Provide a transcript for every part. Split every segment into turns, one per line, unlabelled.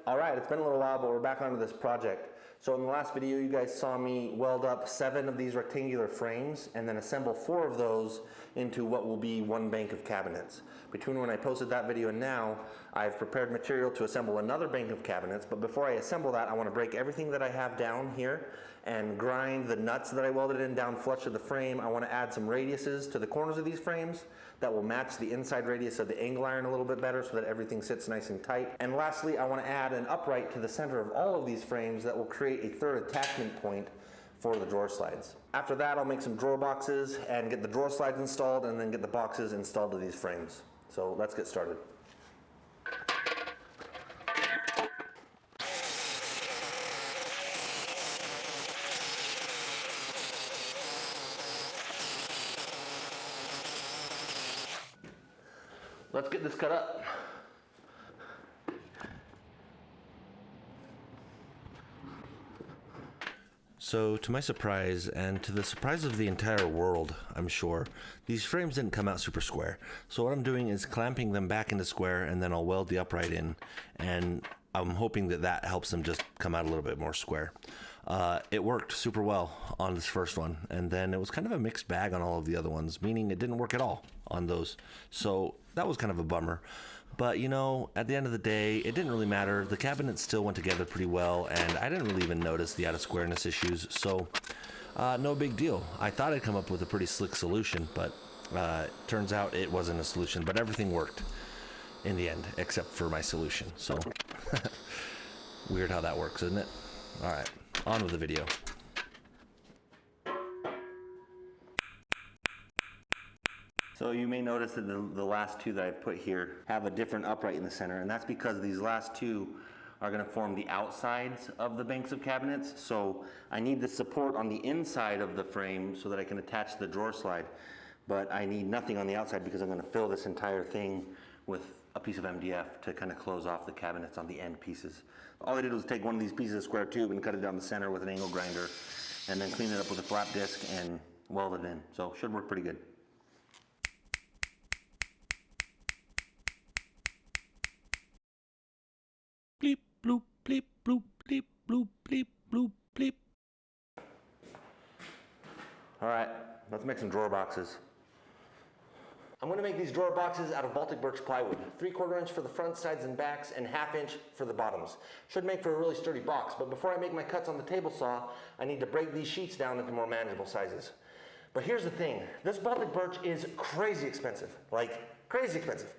Alright, it's been a little while, but we're back onto this project. So in the last video, you guys saw me weld up 7 of these rectangular frames and then assemble 4 of those into what will be one bank of cabinets. Between when I posted that video and now, I've prepared material to assemble another bank of cabinets, but before I assemble that, I want to break everything that I have down here and grind the nuts that I welded in down flush to the frame. I want to add some radiuses to the corners of these frames that will match the inside radius of the angle iron a little bit better so that everything sits nice and tight. And lastly, I want to add an upright to the center of all of these frames that will create a third attachment point for the drawer slides. After that, I'll make some drawer boxes and get the drawer slides installed and then get the boxes installed to these frames. So let's get started. Let's get this cut up. So to my surprise, and to the surprise of the entire world, I'm sure, these frames didn't come out super square. So what I'm doing is clamping them back into square, and then I'll weld the upright in, and I'm hoping that that helps them just come out a little bit more square. It worked super well on this first one, and then it was kind of a mixed bag on all of the other ones, meaning it didn't work at all on those. So that was kind of a bummer. But you know, at the end of the day, it didn't really matter. The cabinets still went together pretty well, and I didn't really even notice the out of squareness issues, so no big deal. I thought I'd come up with a pretty slick solution, but turns out it wasn't a solution, but everything worked in the end, except for my solution. So weird how that works, isn't it? All right, on with the video. So you may notice that the last 2 that I've put here have a different upright in the center, and that's because these last 2 are going to form the outsides of the banks of cabinets. So I need the support on the inside of the frame so that I can attach the drawer slide, but I need nothing on the outside because I'm going to fill this entire thing with a piece of MDF to kind of close off the cabinets on the end pieces. All I did was take one of these pieces of square tube and cut it down the center with an angle grinder, and then clean it up with a flap disc and weld it in. So should work pretty good. Bleep, bloop, bleep, bloop, bleep, bloop, bleep, bloop, bleep. All right, let's make some drawer boxes. I'm going to make these drawer boxes out of Baltic birch plywood, 3/4 inch for the front, sides, and backs, and 1/2 inch for the bottoms. Should make for a really sturdy box, but before I make my cuts on the table saw, I need to break these sheets down into more manageable sizes. But here's the thing, this Baltic birch is crazy expensive, like crazy expensive.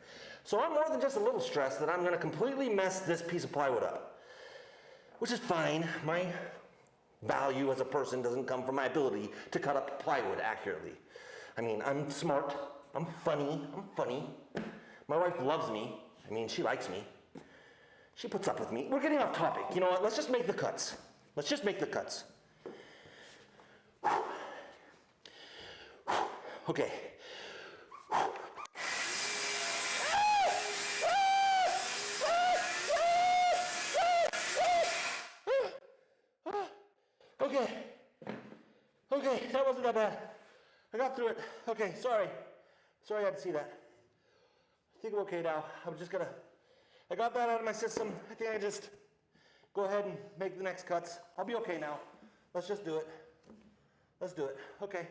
So I'm more than just a little stressed that I'm going to completely mess this piece of plywood up, which is fine. My value as a person doesn't come from my ability to cut up plywood accurately. I mean, I'm smart, I'm funny. My wife loves me. I mean, she likes me. She puts up with me. We're getting off topic. You know what? Let's just make the cuts. Let's just make the cuts. Okay. Okay, that wasn't that bad. I got through it. Okay, sorry I had to see that. I think I'm okay now. I got that out of my system. I think I just go ahead and make the next cuts. I'll be okay now. Let's just do it. Let's do it. Okay.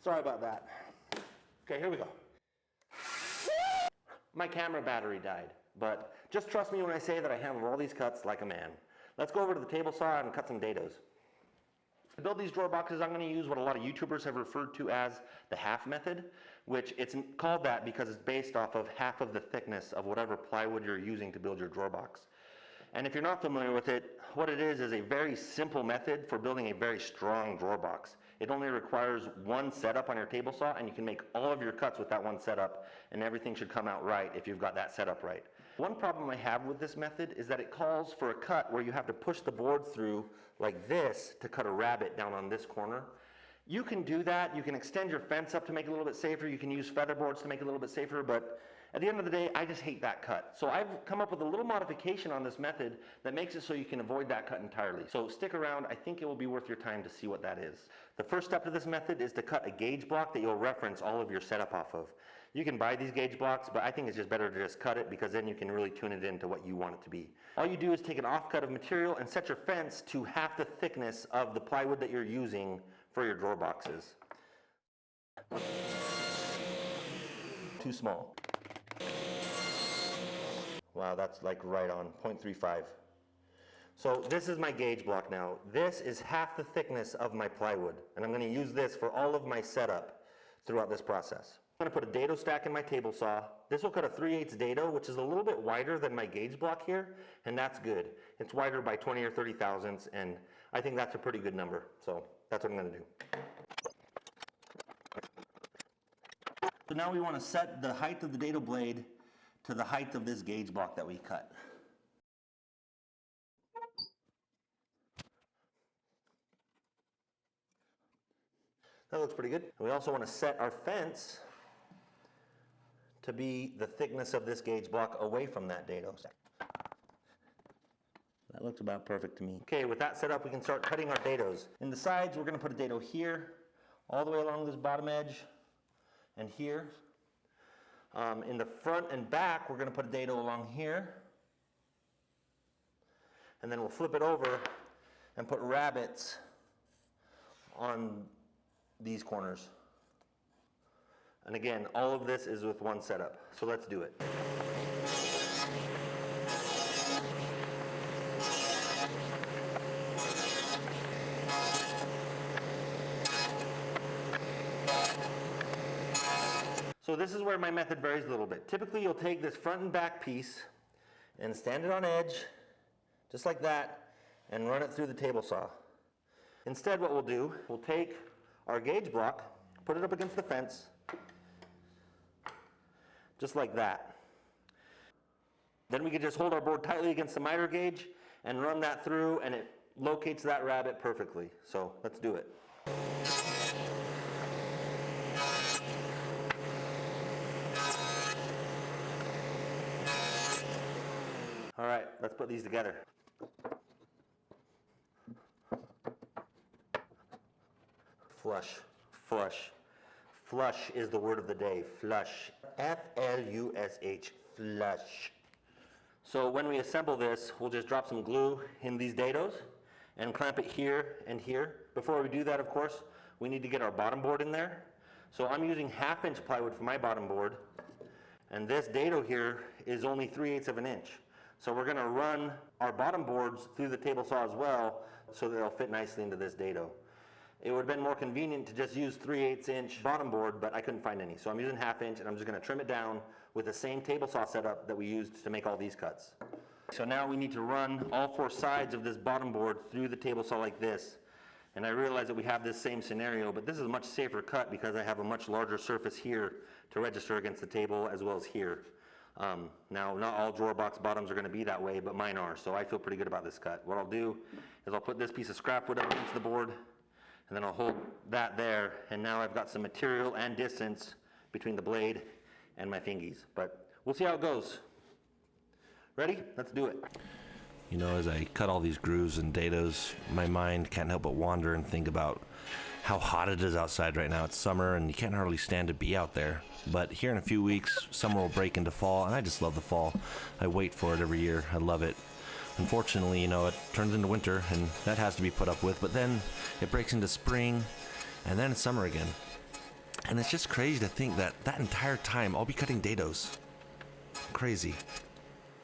Sorry about that. Okay, here we go. My camera battery died, but just trust me when I say that I handled all these cuts like a man. Let's go over to the table saw and cut some dados. To build these drawer boxes, I'm going to use what a lot of YouTubers have referred to as the half method, which it's called that because it's based off of half of the thickness of whatever plywood you're using to build your drawer box. And if you're not familiar with it, what it is a very simple method for building a very strong drawer box. It only requires one setup on your table saw, and you can make all of your cuts with that one setup, and everything should come out right if you've got that setup right. One problem I have with this method is that it calls for a cut where you have to push the board through like this to cut a rabbet down on this corner. You can do that. You can extend your fence up to make it a little bit safer. You can use feather boards to make it a little bit safer, but at the end of the day, I just hate that cut. So I've come up with a little modification on this method that makes it so you can avoid that cut entirely. So stick around. I think it will be worth your time to see what that is. The first step to this method is to cut a gauge block that you'll reference all of your setup off of. You can buy these gauge blocks, but I think it's just better to just cut it because then you can really tune it into what you want it to be. All you do is take an offcut of material and set your fence to half the thickness of the plywood that you're using for your drawer boxes. Too small. Wow, that's like right on, 0.35. So this is my gauge block now. This is half the thickness of my plywood, and I'm going to use this for all of my setup throughout this process. I'm going to put a dado stack in my table saw. This will cut a 3/8 dado, which is a little bit wider than my gauge block here, and that's good. It's wider by 20 or 30 thousandths, and I think that's a pretty good number. So that's what I'm going to do. So now we want to set the height of the dado blade to the height of this gauge block that we cut. That looks pretty good. We also want to set our fence to be the thickness of this gauge block away from that dado stack. That looks about perfect to me. Okay, with that set up, we can start cutting our dados. In the sides, we're going to put a dado here, all the way along this bottom edge, and here. In the front and back, we're going to put a dado along here. And then we'll flip it over and put rabbets on these corners. And again, all of this is with one setup. So let's do it. So this is where my method varies a little bit. Typically, you'll take this front and back piece and stand it on edge, just like that, and run it through the table saw. Instead, what we'll do, we'll take our gauge block, put it up against the fence, just like that. Then we can just hold our board tightly against the miter gauge and run that through, and it locates that rabbet perfectly. So let's do it. All right, let's put these together. Flush, flush. Flush is the word of the day, flush. F-L-U-S-H, flush. So when we assemble this, we'll just drop some glue in these dados and clamp it here and here. Before we do that, of course, we need to get our bottom board in there. So I'm using 1/2 inch plywood for my bottom board, and this dado here is only 3/8 of an inch. So we're gonna run our bottom boards through the table saw as well, so they'll fit nicely into this dado. It would have been more convenient to just use 3/8 inch bottom board, but I couldn't find any. So I'm using 1/2 inch, and I'm just gonna trim it down with the same table saw setup that we used to make all these cuts. So now we need to run all 4 sides of this bottom board through the table saw like this. And I realize that we have this same scenario, but this is a much safer cut because I have a much larger surface here to register against the table as well as here. Now, not all drawer box bottoms are going to be that way, but mine are, so I feel pretty good about this cut. What I'll do is I'll put this piece of scrap wood up against the board, and then I'll hold that there, and now I've got some material and distance between the blade and my fingies. But we'll see how it goes. Ready? Let's do it.
You know, as I cut all these grooves and dados, my mind can't help but wander and think about how hot it is outside right now. It's summer and you can't hardly stand to be out there. But here in a few weeks, summer will break into fall, and I just love the fall. I wait for it every year. I love it. Unfortunately, you know, it turns into winter, and that has to be put up with. But then it breaks into spring, and then it's summer again. And it's just crazy to think that that entire time I'll be cutting dados. Crazy.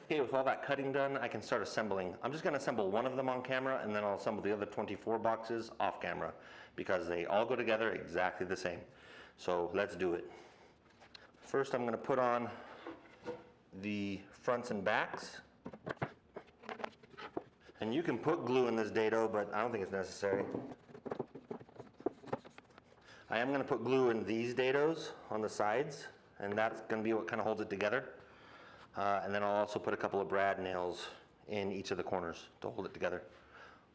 Okay, with all that cutting done, I can start assembling. I'm just going to assemble one of them on camera, and then I'll assemble the other 24 boxes off camera, because they all go together exactly the same. So let's do it. First, I'm going to put on the fronts and backs. And you can put glue in this dado, but I don't think it's necessary. I am going to put glue in these dados on the sides, and that's going to be what kind of holds it together. And then I'll also put a couple of brad nails in each of the corners to hold it together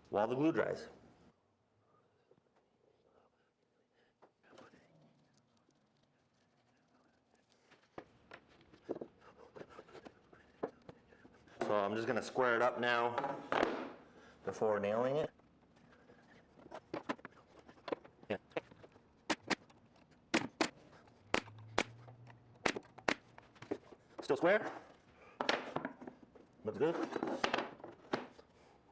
while the glue dries. So I'm just going to square it up now before nailing it. square. Looks good.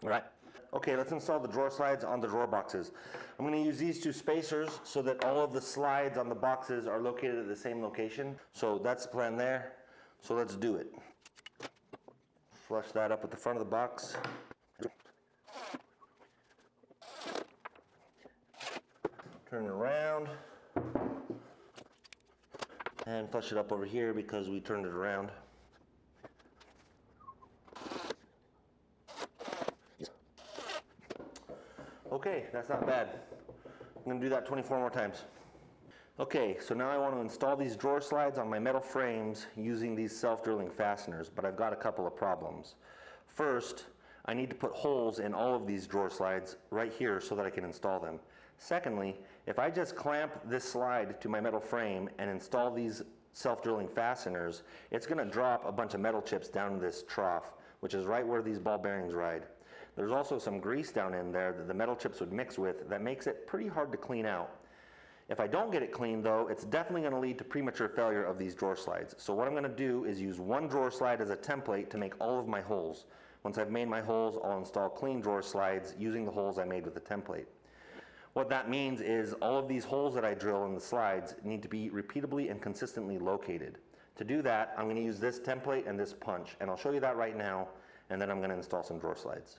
All right. Okay, let's install the drawer slides on the drawer boxes. I'm going to use these two spacers so that all of the slides on the boxes are located at the same location. So that's the plan there. So let's do it. Flush that up at the front of the box. Turn it around. And flush it up over here because we turned it around. Okay, that's not bad. I'm going to do that 24 more times. Okay, so now I want to install these drawer slides on my metal frames using these self-drilling fasteners, but I've got a couple of problems. First, I need to put holes in all of these drawer slides right here so that I can install them. Secondly, if I just clamp this slide to my metal frame and install these self-drilling fasteners, it's going to drop a bunch of metal chips down this trough, which is right where these ball bearings ride. There's also some grease down in there that the metal chips would mix with that makes it pretty hard to clean out. If I don't get it clean though, it's definitely going to lead to premature failure of these drawer slides. So what I'm going to do is use one drawer slide as a template to make all of my holes. Once I've made my holes, I'll install clean drawer slides using the holes I made with the template. What that means is all of these holes that I drill in the slides need to be repeatably and consistently located. To do that, I'm going to use this template and this punch, and I'll show you that right now, and then I'm going to install some drawer slides.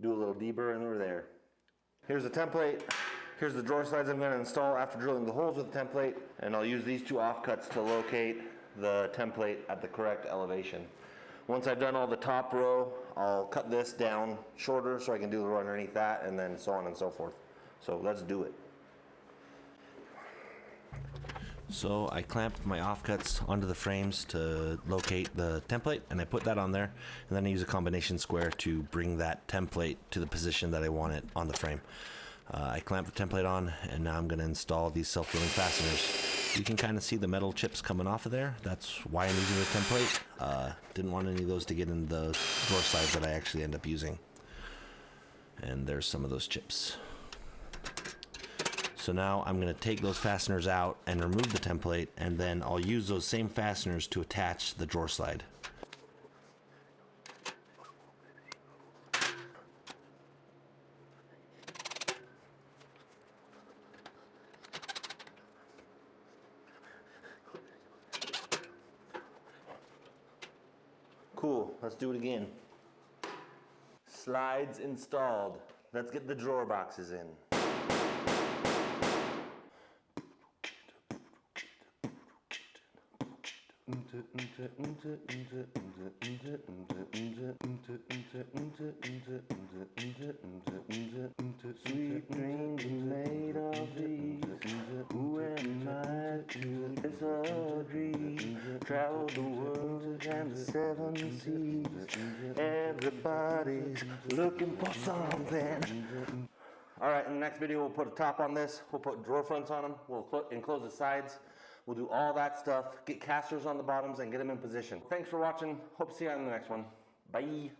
Do a little deburr and we're there. Here's the template. Here's the drawer slides I'm going to install after drilling the holes with the template, and I'll use these two offcuts to locate the template at the correct elevation. Once I've done all the top row, I'll cut this down shorter so I can do the row underneath that, and then so on and so forth. So let's do it.
So I clamped my offcuts onto the frames to locate the template, and I put that on there, and then I use a combination square to bring that template to the position that I want it on the frame. I clamped the template on, and now I'm going to install these self-drilling fasteners. You can kind of see the metal chips coming off of there. That's why I'm using the template. Didn't want any of those to get in the drawer slides that I actually end up using. And there's some of those chips. So now I'm going to take those fasteners out and remove the template, and then I'll use those same fasteners to attach the drawer slide.
Cool, let's do it again. Slides installed. Let's get the drawer boxes in. Sweet dreams made of these. Who am I to disagree? Travel the world and the seven seas. Everybody's looking for something. Alright, in the next video we'll put a top on this. We'll put drawer fronts on them. We'll enclose the sides. We'll do all that stuff, get casters on the bottoms, and get them in position. Thanks for watching. Hope to see you on the next one. Bye.